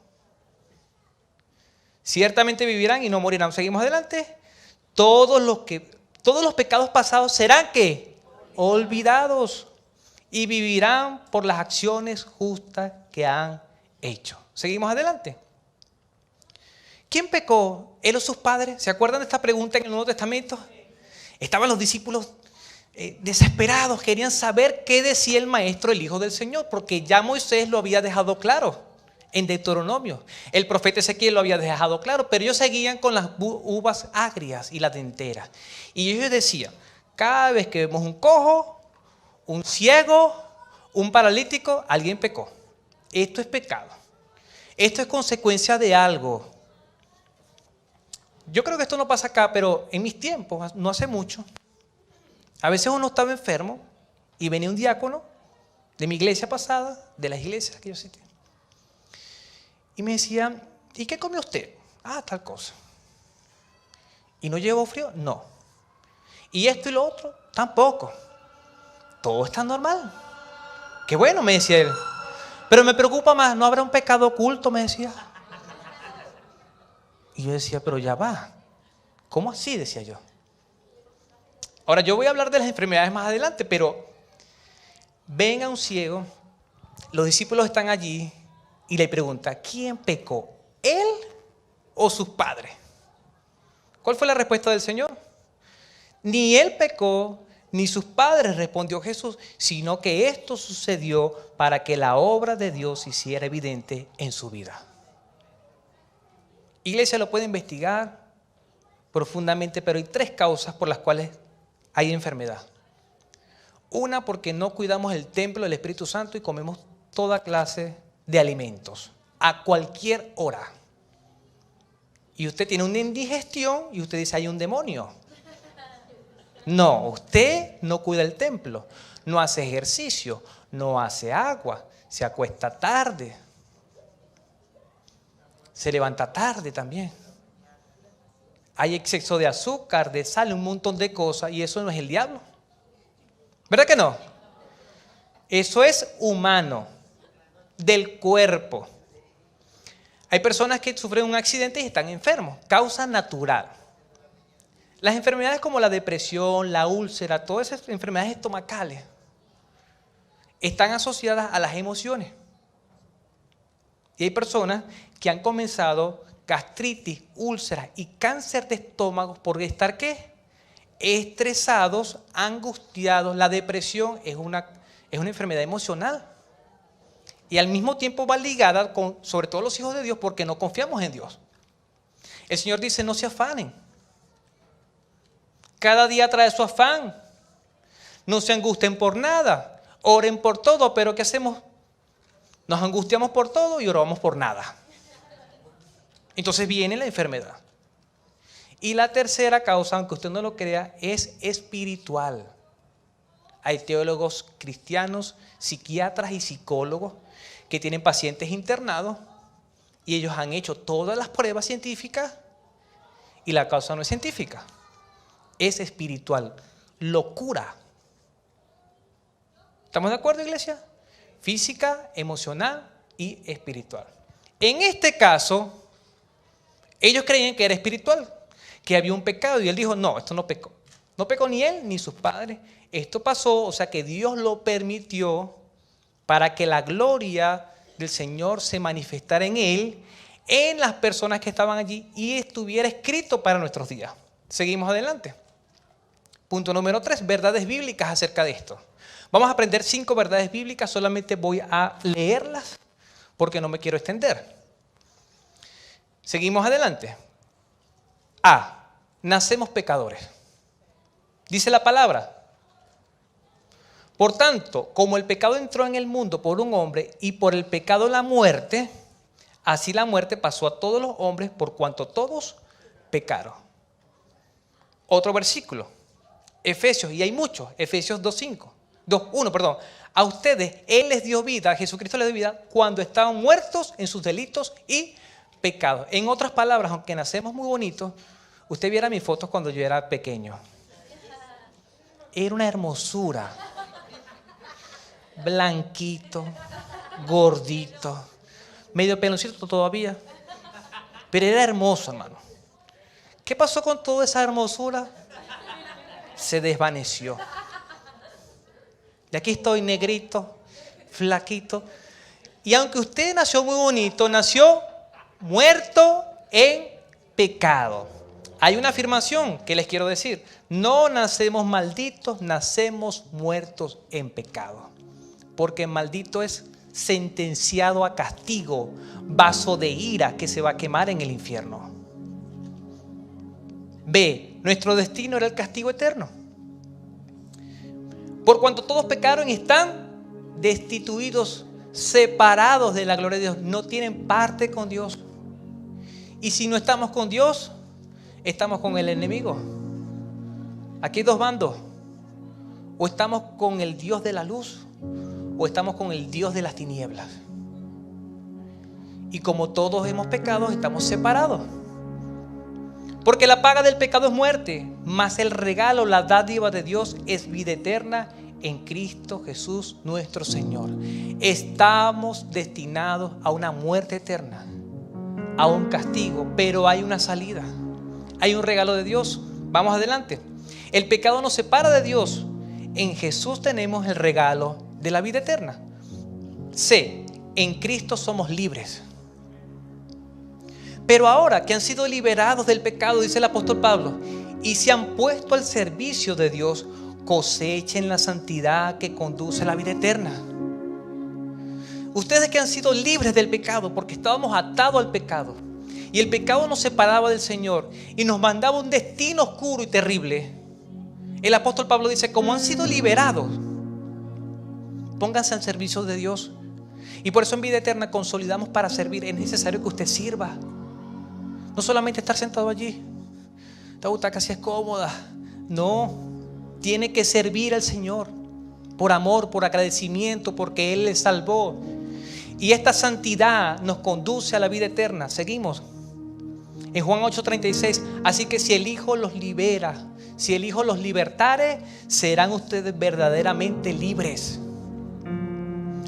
Ciertamente vivirán y no morirán. Seguimos adelante. Todos los pecados pasados serán ¿qué? Olvidados. Y vivirán por las acciones justas que han hecho. Seguimos adelante. ¿Quién pecó? ¿Él o sus padres? ¿Se acuerdan de esta pregunta en el Nuevo Testamento? Estaban los discípulos desesperados, querían saber qué decía el maestro, el Hijo del Señor, porque ya Moisés lo había dejado claro en Deuteronomio. El profeta Ezequiel lo había dejado claro, pero ellos seguían con las uvas agrias y las denteras. Y ellos decían, cada vez que vemos un cojo, un ciego, un paralítico, alguien pecó. Esto es pecado. Esto es consecuencia de algo. Yo creo que esto no pasa acá, pero en mis tiempos, no hace mucho, a veces uno estaba enfermo y venía un diácono de mi iglesia pasada, de las iglesias que yo cité, y me decía, ¿y qué comió usted? Ah, tal cosa. ¿Y no llevó frío? No. ¿Y esto y lo otro? Tampoco. Todo está normal. Qué bueno, me decía él. Pero me preocupa más, ¿no habrá un pecado oculto? Me decía. Y yo decía, pero ya va. ¿Cómo así? Decía yo. Ahora, yo voy a hablar de las enfermedades más adelante, pero ven a un ciego, los discípulos están allí y le preguntan, ¿quién pecó? ¿Él o sus padres? ¿Cuál fue la respuesta del Señor? Ni él pecó, ni sus padres, respondió Jesús, sino que esto sucedió para que la obra de Dios se hiciera evidente en su vida. Iglesia lo puede investigar profundamente, pero hay 3 causas por las cuales hay enfermedad. Una, porque no cuidamos el templo del Espíritu Santo y comemos toda clase de alimentos a cualquier hora. Y usted tiene una indigestión y usted dice, hay un demonio. No, usted no cuida el templo, no hace ejercicio, no hace agua, se acuesta tarde, se levanta tarde también. Hay exceso de azúcar, de sal, un montón de cosas, y eso no es el diablo. ¿Verdad que no? Eso es humano, del cuerpo. Hay personas que sufren un accidente y están enfermos, causa natural. Las enfermedades como la depresión, la úlcera, todas esas enfermedades estomacales están asociadas a las emociones. Y hay personas que han comenzado gastritis, úlceras y cáncer de estómago por estar ¿qué? Estresados, angustiados. La depresión es una enfermedad emocional. Y al mismo tiempo va ligada con, sobre todo los hijos de Dios, porque no confiamos en Dios. El Señor dice, no se afanen. Cada día trae su afán. No se angustien por nada. Oren por todo, pero ¿qué hacemos? Nos angustiamos por todo y oramos por nada. Entonces viene la enfermedad. Y la tercera causa, aunque usted no lo crea, es espiritual. Hay teólogos cristianos, psiquiatras y psicólogos que tienen pacientes internados y ellos han hecho todas las pruebas científicas y la causa no es científica, es espiritual, locura. ¿Estamos de acuerdo, iglesia? Física, emocional y espiritual. En este caso, ellos creían que era espiritual, que había un pecado y él dijo, no, esto no pecó. No pecó ni él ni sus padres. Esto pasó, o sea que Dios lo permitió para que la gloria del Señor se manifestara en él, en las personas que estaban allí y estuviera escrito para nuestros días. Seguimos adelante. Punto número 3, verdades bíblicas acerca de esto. Vamos a aprender 5 verdades bíblicas, solamente voy a leerlas porque no me quiero extender. Seguimos adelante. A, nacemos pecadores. Dice la palabra. Por tanto, como el pecado entró en el mundo por un hombre y por el pecado la muerte, así la muerte pasó a todos los hombres por cuanto todos pecaron. Otro versículo, Efesios, y hay muchos, Efesios 2:1. A ustedes Él les dio vida, Jesucristo les dio vida cuando estaban muertos en sus delitos y pecados. En otras palabras, aunque nacemos muy bonitos, usted viera mis fotos cuando yo era pequeño. Era una hermosura. Blanquito, gordito, medio peloncito todavía. Pero era hermoso, hermano. ¿Qué pasó con toda esa hermosura? Se desvaneció. Y aquí estoy negrito, flaquito. Y aunque usted nació muy bonito, nació muerto en pecado. Hay una afirmación que les quiero decir. No nacemos malditos, nacemos muertos en pecado. Porque maldito es sentenciado a castigo, vaso de ira que se va a quemar en el infierno. B. Nuestro destino era el castigo eterno. Por cuanto todos pecaron y están destituidos, separados de la gloria de Dios, no tienen parte con Dios. Y si no estamos con Dios, estamos con el enemigo. Aquí hay dos bandos. O estamos con el Dios de la luz, o estamos con el Dios de las tinieblas. Y como todos hemos pecado, estamos separados. Porque la paga del pecado es muerte, mas el regalo, la dádiva de Dios es vida eterna en Cristo Jesús nuestro Señor. Estamos destinados a una muerte eterna, a un castigo, pero hay una salida. Hay un regalo de Dios. Vamos adelante. El pecado nos separa de Dios. En Jesús tenemos el regalo de la vida eterna. C. En Cristo somos libres. Pero ahora que han sido liberados del pecado, dice el apóstol Pablo, y se han puesto al servicio de Dios, cosechen la santidad que conduce a la vida eterna. Ustedes que han sido libres del pecado, porque estábamos atados al pecado, y el pecado nos separaba del Señor y nos mandaba un destino oscuro y terrible. El apóstol Pablo dice, como han sido liberados, pónganse al servicio de Dios. Y por eso en vida eterna consolidamos para servir. Es necesario que usted sirva. No solamente estar sentado allí. Esta butaca casi es cómoda. No, tiene que servir al Señor por amor, por agradecimiento, porque Él le salvó. Y esta santidad nos conduce a la vida eterna. Seguimos. En Juan 8:36, así que si el Hijo los libera, si el Hijo los libertare, serán ustedes verdaderamente libres.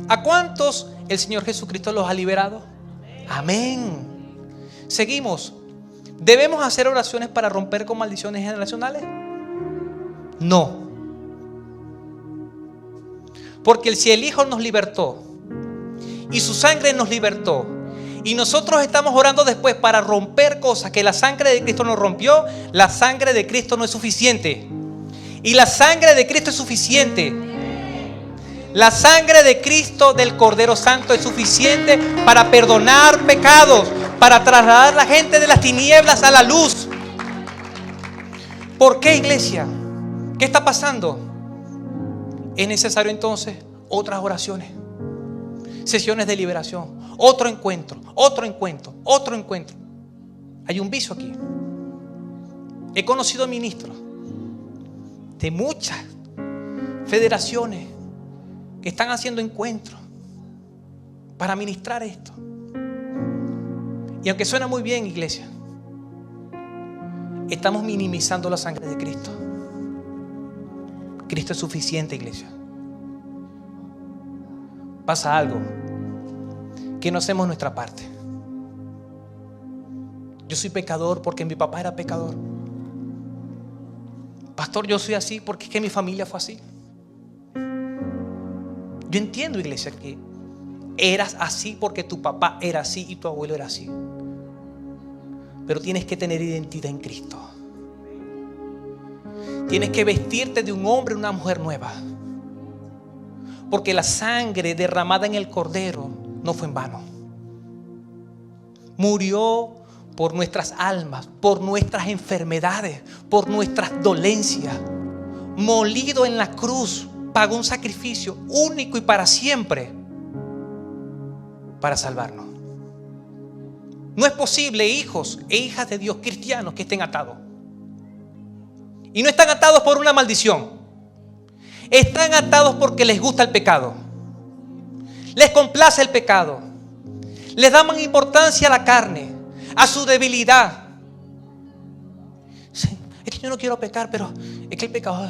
¿A cuántos el Señor Jesucristo los ha liberado? Amén. Seguimos. ¿Debemos hacer oraciones para romper con maldiciones generacionales? No. Porque si el Hijo nos libertó y su sangre nos libertó, y nosotros estamos orando después para romper cosas que la sangre de Cristo nos rompió, la sangre de Cristo no es suficiente. Y la sangre de Cristo es suficiente. La sangre de Cristo del Cordero Santo es suficiente para perdonar pecados, para trasladar a la gente de las tinieblas a la luz. ¿Por qué, iglesia? ¿Qué está pasando? Es necesario entonces otras oraciones, sesiones de liberación, otro encuentro, otro encuentro, otro encuentro. Hay un vicio aquí. He conocido ministros de muchas federaciones que están haciendo encuentros para ministrar esto. Y aunque suena muy bien, iglesia, estamos minimizando la sangre de Cristo. Cristo es suficiente, iglesia. Pasa algo, que no hacemos nuestra parte. Yo soy pecador porque mi papá era pecador. Pastor, yo soy así porque es que mi familia fue así. Yo entiendo, iglesia, que eras así porque tu papá era así y tu abuelo era así. Pero tienes que tener identidad en Cristo. Tienes que vestirte de un hombre o una mujer nueva. Porque la sangre derramada en el Cordero no fue en vano. Murió por nuestras almas, por nuestras enfermedades, por nuestras dolencias. Molido en la cruz, pagó un sacrificio único y para siempre para salvarnos. No es posible, hijos e hijas de Dios cristianos, que estén atados. Y no están atados por una maldición. Están atados porque les gusta el pecado. Les complace el pecado. Les dan importancia a la carne, a su debilidad. Sí, es que yo no quiero pecar, pero es que el pecado,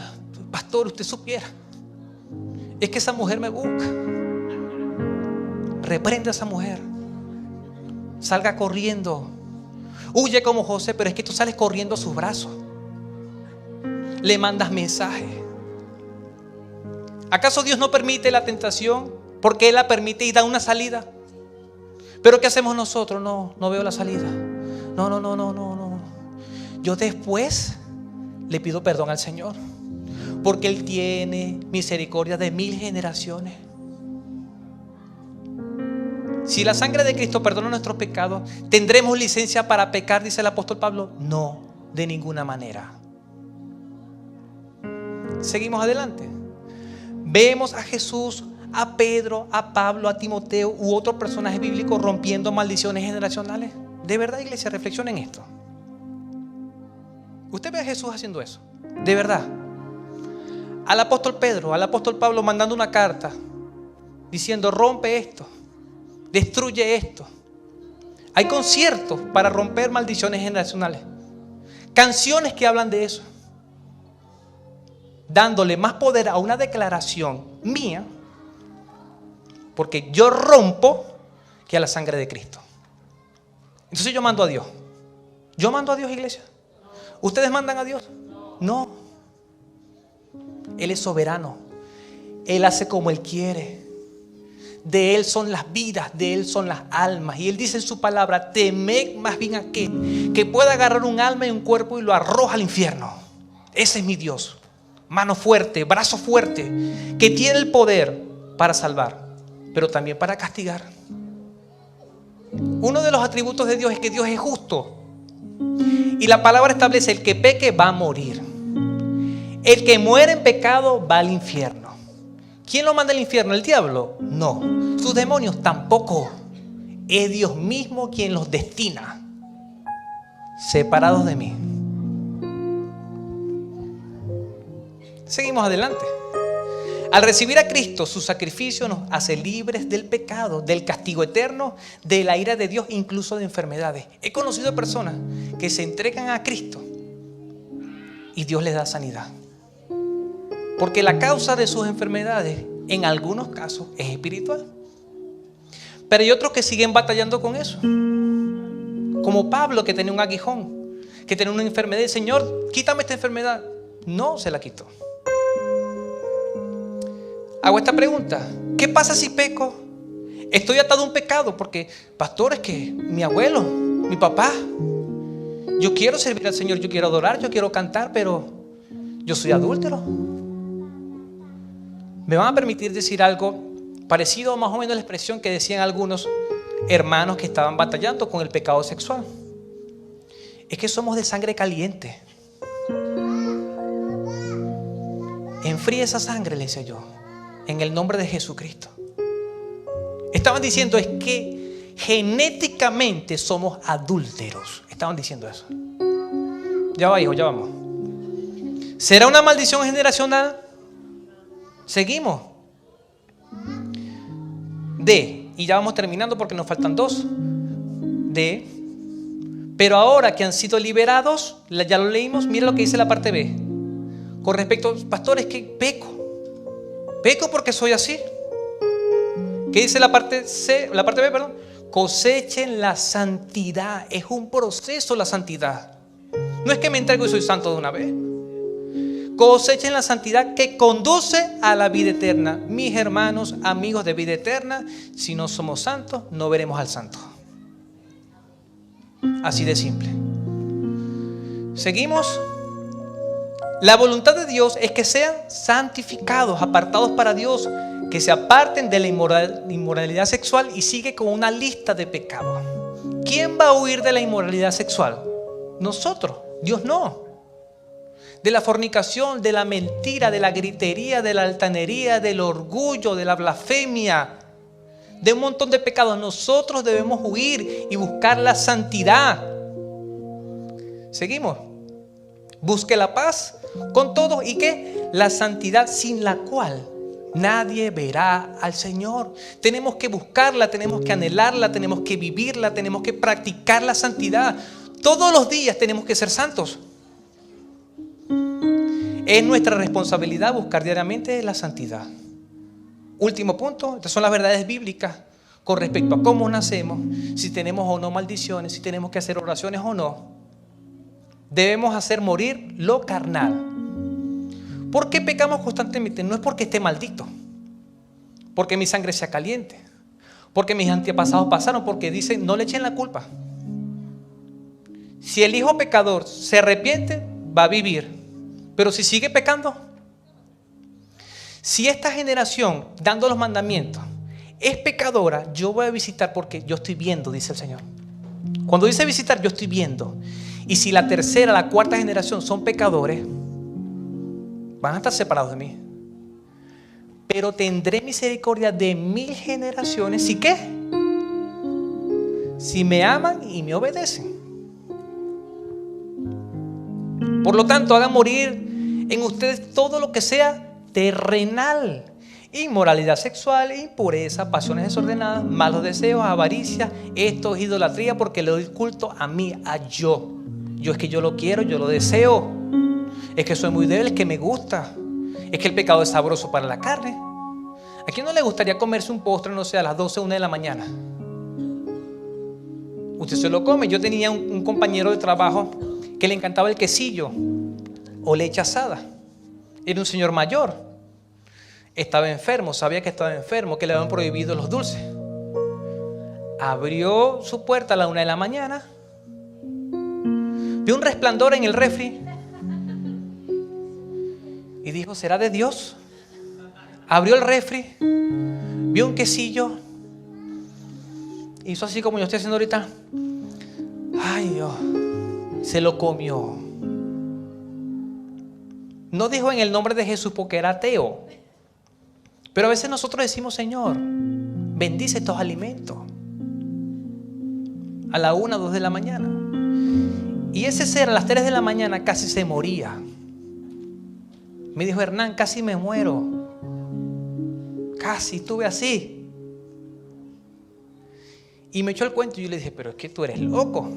pastor, usted supiera. Es que esa mujer me busca. Reprende a esa mujer. Salga corriendo. Huye como José, pero es que tú sales corriendo a sus brazos. Le mandas mensajes. ¿Acaso Dios no permite la tentación? Porque Él la permite y da una salida. Pero ¿qué hacemos nosotros? No veo la salida. No. Yo después le pido perdón al Señor, porque Él tiene misericordia de 1000 generaciones. Si la sangre de Cristo perdona nuestros pecados, ¿tendremos licencia para pecar? Dice el apóstol Pablo. No, de ninguna manera. Seguimos adelante. Vemos a Jesús, a Pedro, a Pablo, a Timoteo u otros personajes bíblicos rompiendo maldiciones generacionales. De verdad, iglesia, reflexionen en esto. Usted ve a Jesús haciendo eso. De verdad. Al apóstol Pedro, al apóstol Pablo mandando una carta diciendo: rompe esto, destruye esto. Hay conciertos para romper maldiciones generacionales. Canciones que hablan de eso. Dándole más poder a una declaración mía, porque yo rompo, que a la sangre de Cristo. Entonces yo mando a Dios. Yo mando a Dios, iglesia. ¿Ustedes mandan a Dios? No. Él es soberano. Él hace como Él quiere. De Él son las vidas, de Él son las almas. Y Él dice en su palabra: temed más bien a aquel que pueda agarrar un alma y un cuerpo y lo arroja al infierno. Ese es mi Dios. Mano fuerte, brazo fuerte, que tiene el poder para salvar, pero también para castigar. Uno de los atributos de Dios es que Dios es justo. Y la palabra establece: el que peque va a morir. El que muere en pecado va al infierno. ¿Quién lo manda al infierno? ¿El diablo? No. Sus demonios tampoco. Es Dios mismo quien los destina. Separados de mí. Seguimos adelante. Al recibir a Cristo, su sacrificio nos hace libres del pecado, del castigo eterno, de la ira de Dios, incluso de enfermedades. He conocido personas que se entregan a Cristo y Dios les da sanidad. Porque la causa de sus enfermedades, en algunos casos, es espiritual. Pero hay otros que siguen batallando con eso. Como Pablo, que tenía un aguijón, que tenía una enfermedad. Señor, quítame esta enfermedad. No se la quitó. Hago esta pregunta: ¿qué pasa si peco? Estoy atado a un pecado porque, pastor, es que mi abuelo, mi papá, yo quiero servir al Señor, yo quiero adorar, yo quiero cantar, pero yo soy adúltero. Me van a permitir decir algo parecido a más o menos la expresión que decían algunos hermanos que estaban batallando con el pecado sexual. Es que somos de sangre caliente. Enfríe esa sangre, le decía yo, en el nombre de Jesucristo. Estaban diciendo: es que genéticamente somos adúlteros. Estaban diciendo eso. Ya va, hijo, ya vamos. ¿Será una maldición generacional? Seguimos. D, y ya vamos terminando porque nos faltan 2. D, pero ahora que han sido liberados, ya lo leímos, mira lo que dice la parte B. Con respecto, pastores, que peco porque soy así. ¿Qué dice la parte C, la parte B, perdón? Cosechen la santidad. Es un proceso la santidad. No es que me entrego y soy santo de una vez. Cosechen la santidad que conduce a la vida eterna. Mis hermanos, amigos de vida eterna, si no somos santos, no veremos al santo. Así de simple. Seguimos. La voluntad de Dios es que sean santificados, apartados para Dios, que se aparten de la inmoralidad sexual, y sigue con una lista de pecados. ¿Quién va a huir de la inmoralidad sexual? Nosotros, Dios no. De la fornicación, de la mentira, de la gritería, de la altanería, del orgullo, de la blasfemia, de un montón de pecados. Nosotros debemos huir y buscar la santidad. Seguimos. Busque la paz con todos, y que la santidad sin la cual nadie verá al Señor. Tenemos que buscarla, tenemos que anhelarla, tenemos que vivirla, tenemos que practicar la santidad. Todos los días tenemos que ser santos. Es nuestra responsabilidad buscar diariamente la santidad. Último punto, estas son las verdades bíblicas con respecto a cómo nacemos, si tenemos o no maldiciones, si tenemos que hacer oraciones o no. Debemos hacer morir lo carnal. ¿Por qué pecamos constantemente? No es porque esté maldito, porque mi sangre sea caliente, porque mis antepasados pasaron, porque dicen no le echen la culpa. Si el hijo pecador se arrepiente, va a vivir, pero si sigue pecando, si esta generación dando los mandamientos es pecadora, yo voy a visitar porque yo estoy viendo, dice el Señor. Cuando dice visitar, yo estoy viendo. Y si la tercera, la cuarta generación son pecadores, van a estar separados de mí. Pero tendré misericordia de 1000 generaciones. ¿Sí qué? Si me aman y me obedecen. Por lo tanto, hagan morir en ustedes todo lo que sea terrenal: inmoralidad sexual, impureza, pasiones desordenadas, malos deseos, avaricia. Esto es idolatría, porque le doy culto a mí, a yo. Yo es que yo lo quiero, yo lo deseo. Es que soy muy débil, es que me gusta. Es que el pecado es sabroso para la carne. ¿A quién no le gustaría comerse un postre, no sé, a las 12 o 1 de la mañana? Usted se lo come. Yo tenía un compañero de trabajo que le encantaba el quesillo o leche asada. Era un señor mayor. Estaba enfermo, sabía que estaba enfermo, que le habían prohibido los dulces. Abrió su puerta a la 1 de la mañana. Vio un resplandor en el refri y dijo, ¿será de Dios? Abrió el refri, vio un quesillo, hizo así como yo estoy haciendo ahorita. Ay, Dios, se lo comió. No dijo en el nombre de Jesús porque era ateo. Pero a veces nosotros decimos, Señor, bendice estos alimentos. A la 1, 2 de la mañana. Y ese ser a las 3 de la mañana casi se moría. Me dijo, Hernán, casi me muero. Casi estuve así. Y me echó el cuento y yo le dije, pero es que tú eres loco.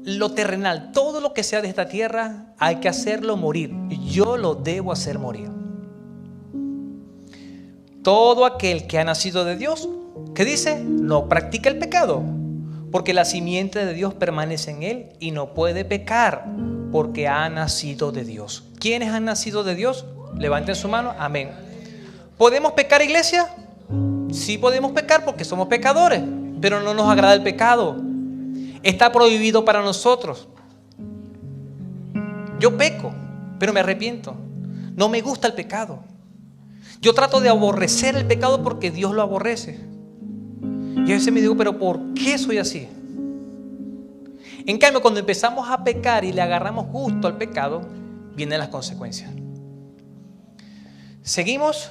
Lo terrenal, todo lo que sea de esta tierra, hay que hacerlo morir. Yo lo debo hacer morir. Todo aquel que ha nacido de Dios, ¿qué dice? No practica el pecado, porque la simiente de Dios permanece en él y no puede pecar, porque ha nacido de Dios. ¿Quiénes han nacido de Dios? Levanten su mano. Amén. ¿Podemos pecar, iglesia? Sí podemos pecar porque somos pecadores, pero no nos agrada el pecado. Está prohibido para nosotros. Yo peco, pero me arrepiento. No me gusta el pecado. Yo trato de aborrecer el pecado porque Dios lo aborrece. Y a veces me digo, pero ¿por qué soy así? En cambio, cuando empezamos a pecar y le agarramos gusto al pecado, vienen las consecuencias. Seguimos.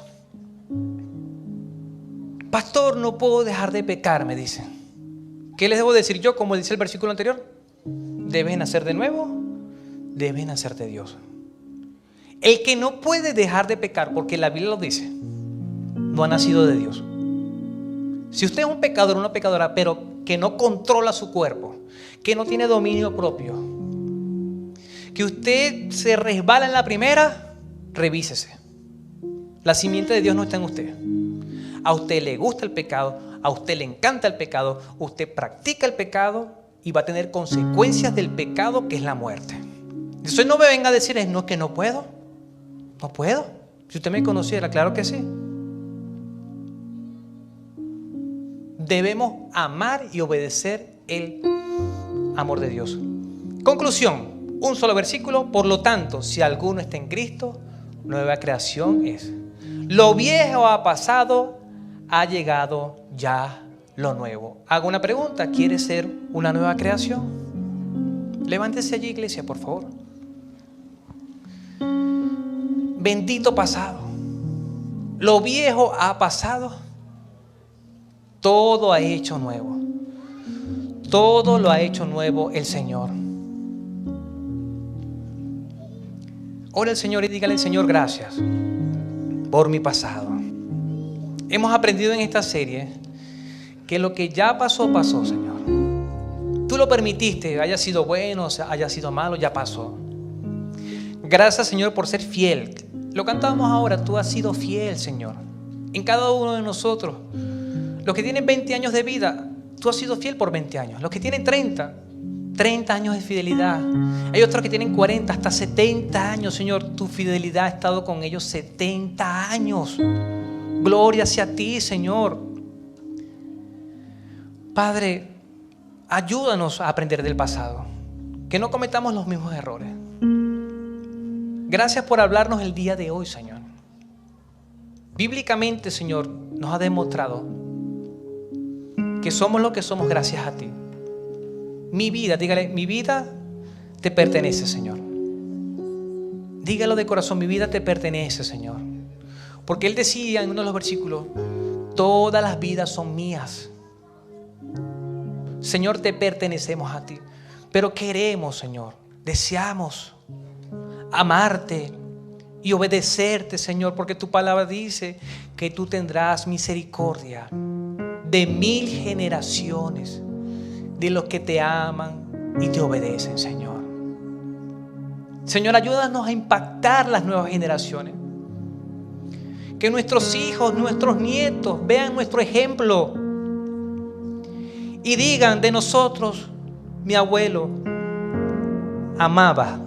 Pastor, no puedo dejar de pecar, me dicen. ¿Qué les debo decir yo? Como dice el versículo anterior, debes nacer de nuevo, debes nacer de Dios. El que no puede dejar de pecar, porque la Biblia lo dice, no ha nacido de Dios. Si usted es un pecador o una pecadora, pero que no controla su cuerpo, que no tiene dominio propio, que usted se resbala en la primera, revísese. La simiente de Dios no está en usted. A usted le gusta el pecado, a usted le encanta el pecado, usted practica el pecado y va a tener consecuencias del pecado, que es la muerte. Entonces no me venga a decir, no, es que no puedo. No puedo. Si usted me conociera, claro que sí. Debemos amar y obedecer el amor de Dios. Conclusión, un solo versículo. Por lo tanto, si alguno está en Cristo, nueva creación es. Lo viejo ha pasado, ha llegado ya lo nuevo. Hago una pregunta, ¿quiere ser una nueva creación? Levántese allí, iglesia, por favor. Bendito pasado. Lo viejo ha pasado. Todo ha hecho nuevo. Todo lo ha hecho nuevo el Señor. Ora al Señor y dígale al Señor, gracias por mi pasado. Hemos aprendido en esta serie que lo que ya pasó, pasó, Señor. Tú lo permitiste, haya sido bueno, haya sido malo, ya pasó. Gracias, Señor, por ser fiel. Lo cantamos ahora, tú has sido fiel, Señor. en cada uno de nosotros. Los que tienen 20 años de vida, tú has sido fiel por 20 años. Los que tienen 30 años de fidelidad. Hay otros que tienen 40, hasta 70 años, Señor. Tu fidelidad ha estado con ellos 70 años. Gloria sea a ti, Señor. Padre, ayúdanos a aprender del pasado. Que no cometamos los mismos errores. Gracias por hablarnos el día de hoy, Señor. Bíblicamente, Señor, nos ha demostrado que somos lo que somos gracias a ti. Mi vida, dígale, mi vida te pertenece, Señor. Dígalo de corazón, mi vida te pertenece, Señor. Porque Él decía en uno de los versículos, todas las vidas son mías. Señor, te pertenecemos a ti. Pero queremos, Señor, deseamos amarte y obedecerte, Señor, porque tu palabra dice que tú tendrás misericordia de 1000 generaciones de los que te aman y te obedecen, Señor. Señor, ayúdanos a impactar las nuevas generaciones. Que nuestros hijos, nuestros nietos vean nuestro ejemplo y digan de nosotros, mi abuelo amaba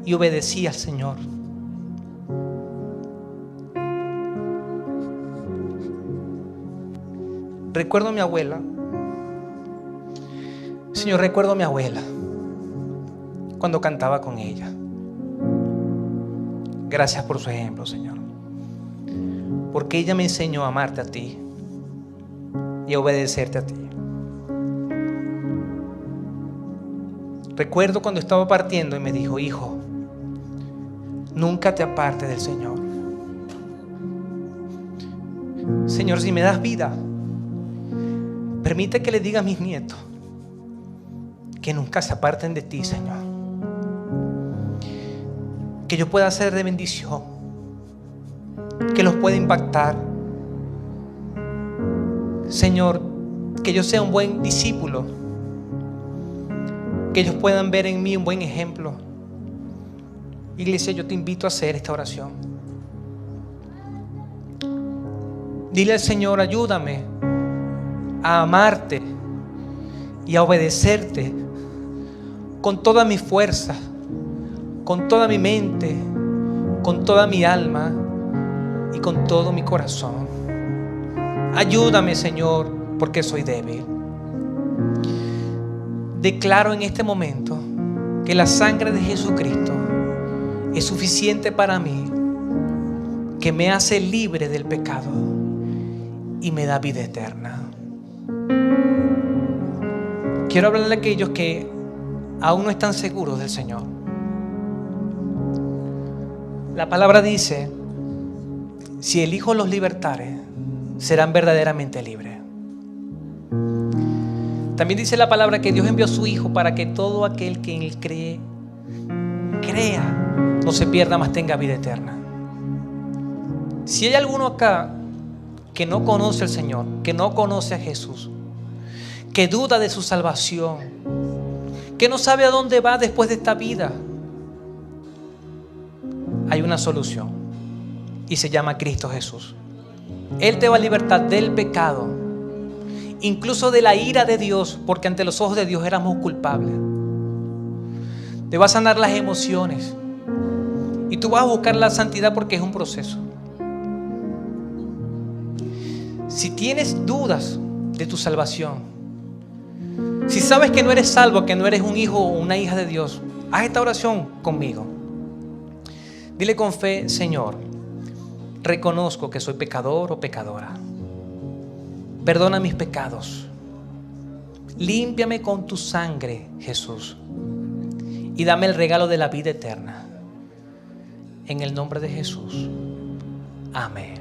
y obedecía al Señor. Recuerdo a mi abuela. Señor, recuerdo a mi abuela cuando cantaba con ella. Gracias por su ejemplo, Señor. Porque ella me enseñó a amarte a ti y a obedecerte a ti. Recuerdo cuando estaba partiendo y me dijo, hijo, nunca te apartes del Señor. Señor, si me das vida, permite que le diga a mis nietos que nunca se aparten de ti, Señor. Que yo pueda ser de bendición, que los pueda impactar. Señor, que yo sea un buen discípulo, que ellos puedan ver en mí un buen ejemplo. Iglesia, yo te invito a hacer esta oración. Dile al Señor, ayúdame a amarte y a obedecerte con toda mi fuerza, con toda mi mente, con toda mi alma y con todo mi corazón. Ayúdame, Señor, porque soy débil. Declaro en este momento que la sangre de Jesucristo es suficiente para mí, que me hace libre del pecado y me da vida eterna. Quiero hablarle a aquellos que aún no están seguros del Señor. La palabra dice, si el Hijo los libertare, serán verdaderamente libres. También dice la palabra que Dios envió a su Hijo para que todo aquel que en Él cree, no se pierda, mas tenga vida eterna. Si hay alguno acá que no conoce al Señor, que no conoce a Jesús, que duda de su salvación, que no sabe a dónde va después de esta vida, hay una solución y se llama Cristo Jesús. Él te va a libertar del pecado, incluso de la ira de Dios, porque ante los ojos de Dios éramos culpables. Te va a sanar las emociones y tú vas a buscar la santidad, porque es un proceso. Si tienes dudas de tu salvación, si sabes que no eres salvo, que no eres un hijo o una hija de Dios, haz esta oración conmigo. Dile con fe, Señor, reconozco que soy pecador o pecadora. Perdona mis pecados. Límpiame con tu sangre, Jesús, y dame el regalo de la vida eterna. En el nombre de Jesús. Amén.